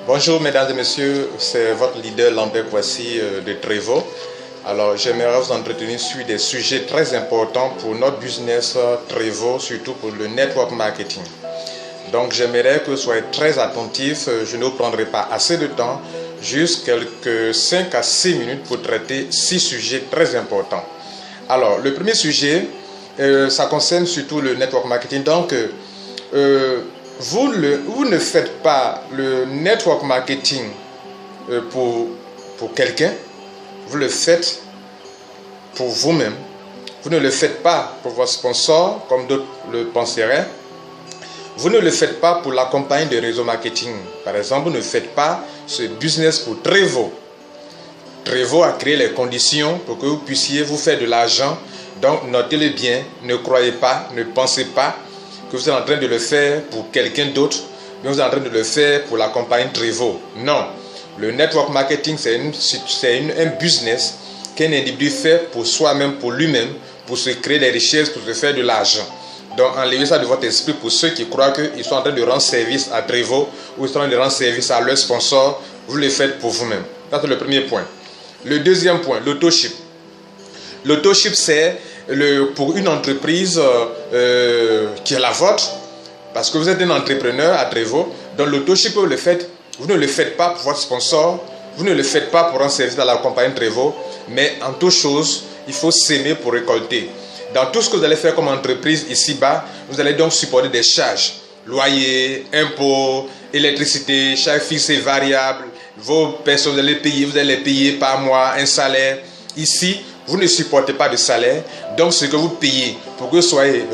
Bonjour mesdames et messieurs, c'est votre leader Lambert Kwasi de Trevo. Alors j'aimerais vous entretenir sur des sujets très importants pour notre business Trevo, surtout pour le network marketing. Donc j'aimerais que vous soyez très attentifs, je ne vous prendrai pas assez de temps, juste quelques 5 à 6 minutes pour traiter 6 sujets très importants. Alors le premier sujet, ça concerne surtout le network marketing. Donc vous ne faites pas le network marketing pour quelqu'un, vous le faites pour vous-même. Vous ne le faites pas pour vos sponsors, comme d'autres le penseraient. Vous ne le faites pas pour la compagnie de réseau marketing. Par exemple, vous ne faites pas ce business pour Trevo. Trevo a créé les conditions pour que vous puissiez vous faire de l'argent. Donc, notez-le bien, ne croyez pas, ne pensez pas que vous êtes en train de le faire pour quelqu'un d'autre, mais vous êtes en train de le faire pour la compagnie Trevo. Non, le network marketing, c'est un business qu'un individu fait pour soi-même, pour lui-même, pour se créer des richesses, pour se faire de l'argent. Donc, enlevez ça de votre esprit pour ceux qui croient qu'ils sont en train de rendre service à Trevo ou ils sont en train de rendre service à leur sponsor. Vous le faites pour vous-même. Ça, c'est le premier point. Le deuxième point, l'autoship. L'autoship, c'est pour une entreprise qui est la vôtre, parce que vous êtes un entrepreneur à Trevo. Donc, l'autoship, vous ne le faites pas pour votre sponsor, vous ne le faites pas pour rendre service à la compagnie Trevo, mais en toute chose, il faut s'aimer pour récolter. Dans tout ce que vous allez faire comme entreprise ici-bas, vous allez donc supporter des charges. Loyer, impôts, électricité, charges fixes et variables. Vos personnes, vous allez les payer par mois, un salaire. Ici, vous ne supportez pas de salaire. Donc, ce que vous payez pour que vous soyez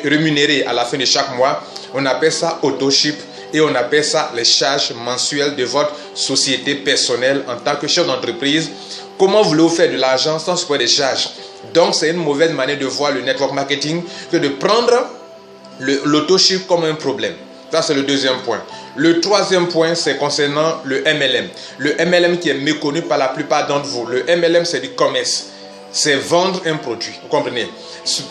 rémunéré à la fin de chaque mois, on appelle ça autoship et on appelle ça les charges mensuelles de votre société personnelle en tant que chef d'entreprise. Comment voulez-vous faire de l'argent sans supporter des charges? Donc, c'est une mauvaise manière de voir le network marketing que de prendre l'autoship comme un problème. Ça, c'est le deuxième point. Le troisième point, c'est concernant le MLM. Le MLM qui est méconnu par la plupart d'entre vous. Le MLM, c'est du commerce. C'est vendre un produit. Vous comprenez?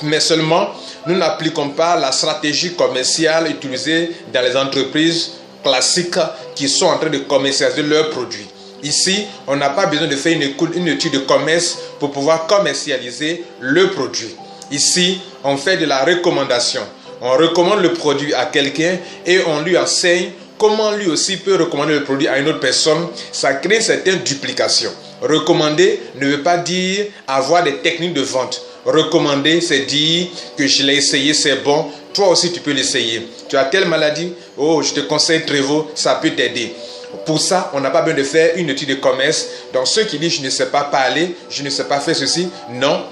Mais seulement, nous n'appliquons pas la stratégie commerciale utilisée dans les entreprises classiques qui sont en train de commercialiser leurs produits. Ici, on n'a pas besoin de faire une étude de commerce pour pouvoir commercialiser le produit. Ici, on fait de la recommandation. On recommande le produit à quelqu'un et on lui enseigne comment lui aussi peut recommander le produit à une autre personne. Ça crée certaines duplications. Recommander ne veut pas dire avoir des techniques de vente. Recommander, c'est dire que je l'ai essayé, c'est bon. Toi aussi, tu peux l'essayer. Tu as telle maladie, oh, je te conseille Trevo, ça peut t'aider. Pour ça, on n'a pas besoin de faire une étude de commerce. Donc, ceux qui disent je ne sais pas parler, je ne sais pas faire ceci, non.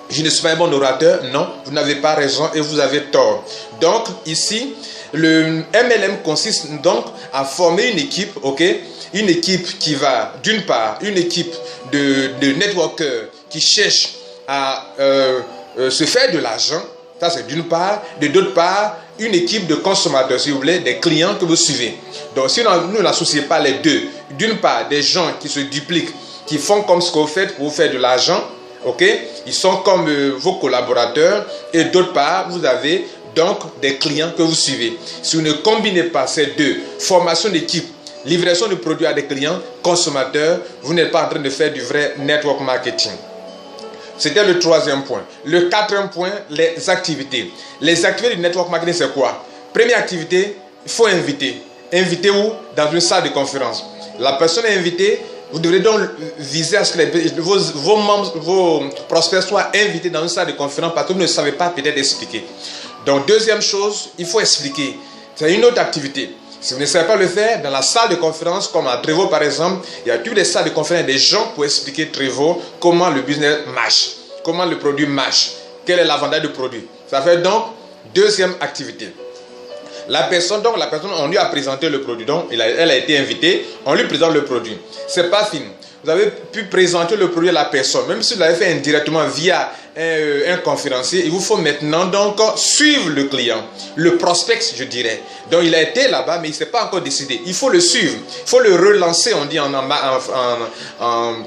Je ne suis pas un bon orateur, non. Vous n'avez pas raison et vous avez tort. Donc, ici, le MLM consiste donc à former une équipe, ok? Une équipe qui va, d'une part, une équipe de networkers qui cherchent à se faire de l'argent. Ça, c'est d'une part. De d'autre part, une équipe de consommateurs, si vous voulez, des clients que vous suivez. Donc, si nous n'associons pas les deux, d'une part, des gens qui se dupliquent, qui font comme ce que vous faites pour vous faire de l'argent, ok? Ils sont comme vos collaborateurs. Et d'autre part, vous avez donc des clients que vous suivez. Si vous ne combinez pas ces deux, formation d'équipe, livraison de produits à des clients, consommateurs, vous n'êtes pas en train de faire du vrai network marketing. C'était le troisième point. Le quatrième point, les activités. Les activités du network marketing, c'est quoi? Première activité, il faut inviter. Inviter où? Dans une salle de conférence. La personne est invitée, vous devrez donc viser à ce que vos membres, vos prospects soient invités dans une salle de conférence parce que vous ne savez pas peut-être expliquer. Donc, deuxième chose, il faut expliquer. C'est une autre activité. Si vous ne savez pas le faire, dans la salle de conférence, comme à Trevo par exemple, il y a toutes les salles de conférence des gens pour expliquer Trevo comment le business marche, comment le produit marche, quel est l'avantage du produit. Ça fait donc deuxième activité. La personne, on lui a présenté le produit, donc elle a été invitée, on lui présente le produit. C'est pas fini. Vous avez pu présenter le produit à la personne, même si vous l'avez fait indirectement via un conférencier, il vous faut maintenant donc suivre le client, le prospect, je dirais. Donc il a été là-bas, mais il ne s'est pas encore décidé. Il faut le suivre, il faut le relancer, on dit en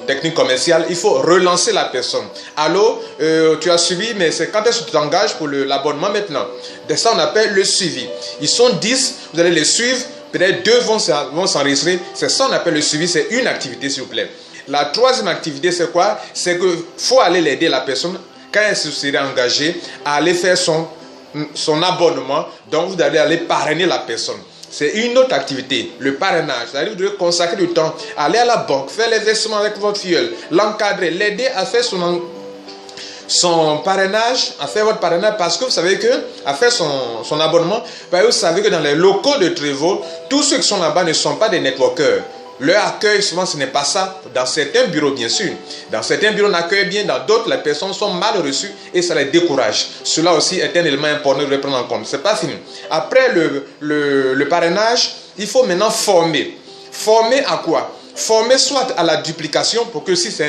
technique commerciale, il faut relancer la personne. Allô, tu as suivi, mais c'est quand est-ce que tu t'engages pour l'abonnement maintenant? De ça, on appelle le suivi. Ils sont 10, vous allez les suivre. peut-être 2 vont s'enregistrer. C'est ça qu'on appelle le suivi, c'est une activité s'il vous plaît. La troisième activité c'est quoi? C'est qu'il faut aller l'aider la personne quand elle se serait engagée à aller faire son abonnement. Donc vous allez aller parrainer la personne. C'est une autre activité, le parrainage. C'est-à-dire que vous devez consacrer du temps, aller à la banque, faire les versements avec votre filleul, l'encadrer, l'aider à faire son parrainage, à faire votre parrainage, parce que vous savez que, à faire son abonnement, parce que vous savez que dans les locaux de Trevaux, tous ceux qui sont là-bas ne sont pas des networkers. Leur accueil, souvent, ce n'est pas ça. Dans certains bureaux, bien sûr. Dans certains bureaux, on accueille bien. Dans d'autres, les personnes sont mal reçues et ça les décourage. Cela aussi est un élément important de prendre en compte. Ce n'est pas fini. Après le parrainage, il faut maintenant former. Former à quoi? Former soit à la duplication, pour que si c'est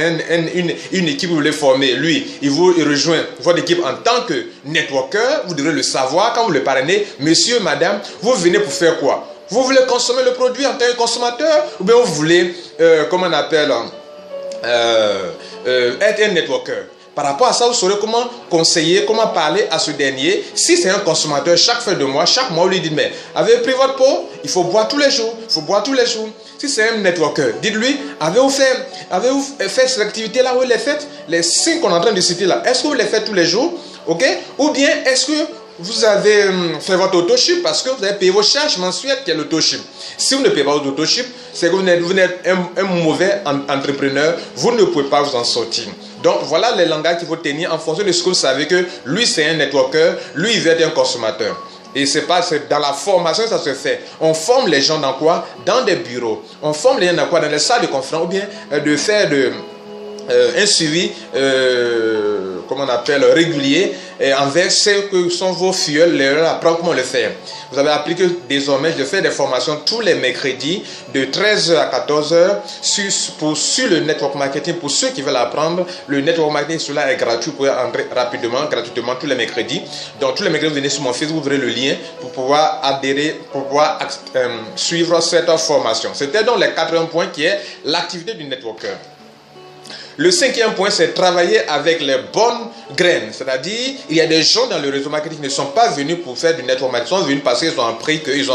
une équipe que vous voulez former, lui, il rejoint votre équipe en tant que networker. Vous devrez le savoir quand vous le parrainez. Monsieur, madame, vous venez pour faire quoi? Vous voulez consommer le produit en tant que consommateur, ou bien vous voulez, comment on appelle, être un networker. Par rapport à ça, vous saurez comment conseiller, comment parler à ce dernier. Si c'est un consommateur, chaque fin de mois, chaque mois, vous lui dites, mais avez-vous pris votre pot? Il faut boire tous les jours. Il faut boire tous les jours. Si c'est un networker, dites-lui, avez-vous fait cette activité-là, où vous les faites? Les 5 qu'on est en train de citer là, est-ce que vous les faites tous les jours? Ok? Ou bien, est-ce que vous avez fait votre auto-ship parce que vous avez payé vos charges mensuelles qui est l'auto-ship. Si vous ne payez pas votre auto-ship, c'est que vous êtes un mauvais entrepreneur, vous ne pouvez pas vous en sortir. Donc voilà les langages qu'il faut tenir en fonction de ce que vous savez que lui c'est un networker, lui il veut être un consommateur. Et c'est dans la formation que ça se fait. On forme les gens dans quoi? Dans des bureaux. On forme les gens dans quoi? Dans les salles de conférence ou bien de faire un suivi, comment on appelle, régulier envers ceux que sont vos filleuls, leur apprendre comment le faire. Vous avez appris que désormais je fais des formations tous les mercredis de 13h à 14h sur le network marketing. Pour ceux qui veulent apprendre le network marketing, cela est gratuit, vous pouvez entrer gratuitement tous les mercredis. Donc tous les mercredis, vous venez sur mon Facebook, vous verrez le lien pour pouvoir adhérer, pour pouvoir suivre cette formation. C'était donc le 4e point qui est l'activité du networker. Le 5e point, c'est travailler avec les bonnes graines. C'est-à-dire, il y a des gens dans le réseau marketing qui ne sont pas venus pour faire du network marketing. Ils sont venus parce qu'ils ont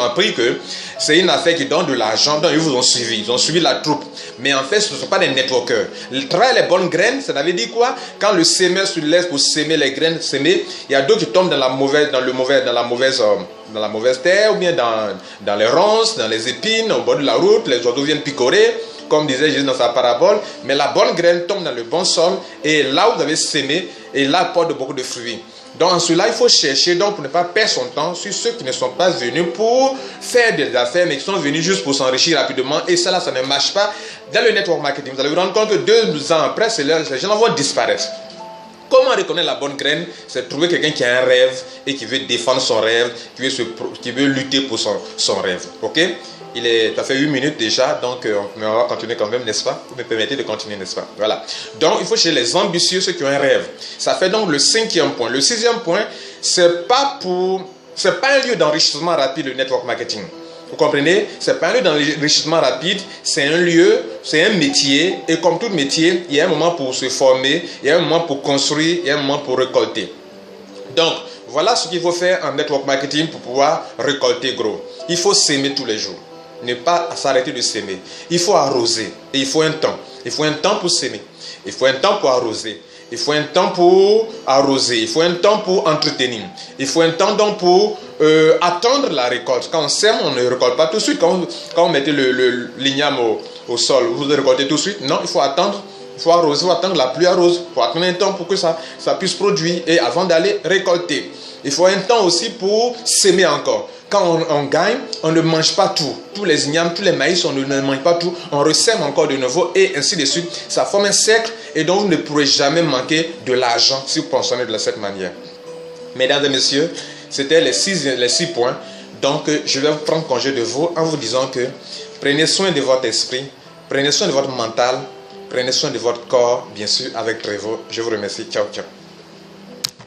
appris que c'est une affaire qui donne de l'argent. Donc, ils vous ont suivi. Ils ont suivi la troupe. Mais en fait, ce ne sont pas des networkers. Travailler les bonnes graines, ça veut dire quoi? Quand le semeur se laisse pour semer les graines, il y a d'autres qui tombent dans la mauvaise terre, ou bien dans les ronces, dans les épines, au bord de la route. Les oiseaux viennent picorer. Comme disait Jésus dans sa parabole, mais la bonne graine tombe dans le bon sol et là où vous avez semé, et là porte beaucoup de fruits. Donc en cela, il faut chercher donc pour ne pas perdre son temps sur ceux qui ne sont pas venus pour faire des affaires, mais qui sont venus juste pour s'enrichir rapidement. Et ça là, ça ne marche pas. Dans le network marketing, vous allez vous rendre compte que 2 ans après, ces gens vont disparaître. Comment reconnaître la bonne graine? C'est trouver quelqu'un qui a un rêve et qui veut défendre son rêve, qui veut lutter pour son rêve. Ok? Ça fait 8 minutes déjà, donc mais on va continuer quand même, n'est-ce pas? Vous me permettez de continuer, n'est-ce pas? Voilà. Donc, il faut chercher les ambitieux, ceux qui ont un rêve. Ça fait donc le 5e point. Le 6e point, c'est pas un lieu d'enrichissement rapide, le network marketing. Vous comprenez? C'est pas un lieu d'enrichissement rapide, c'est un lieu, c'est un métier, et comme tout métier, il y a un moment pour se former, il y a un moment pour construire, il y a un moment pour récolter. Donc, voilà ce qu'il faut faire en network marketing pour pouvoir récolter gros. Il faut s'aimer tous les jours. Ne pas s'arrêter de s'aimer. Il faut arroser. Et il faut un temps. Il faut un temps pour s'aimer. Il faut un temps pour arroser. Il faut un temps pour arroser. Il faut un temps pour entretenir. Il faut un temps donc pour attendre la récolte. Quand on sème, on ne récolte pas tout de suite. Quand on mettait l'igname au sol, vous récoltez tout de suite. Non, il faut attendre. Il faut arroser, il faut attendre la pluie arrose. Il faut attendre un temps pour que ça puisse produire. Et avant d'aller récolter. Il faut un temps aussi pour s'aimer encore. Quand on gagne, on ne mange pas tout. Tous les ignames, tous les maïs, on ne mange pas tout. On ressème encore de nouveau et ainsi de suite. Ça forme un cercle et donc vous ne pourrez jamais manquer de l'argent si vous fonctionnez de cette manière. Mesdames et messieurs, c'était les 6 points. Donc, je vais prendre congé de vous en vous disant que prenez soin de votre esprit, prenez soin de votre mental, prenez soin de votre corps, bien sûr, avec Trevaux. Je vous remercie. Ciao, ciao.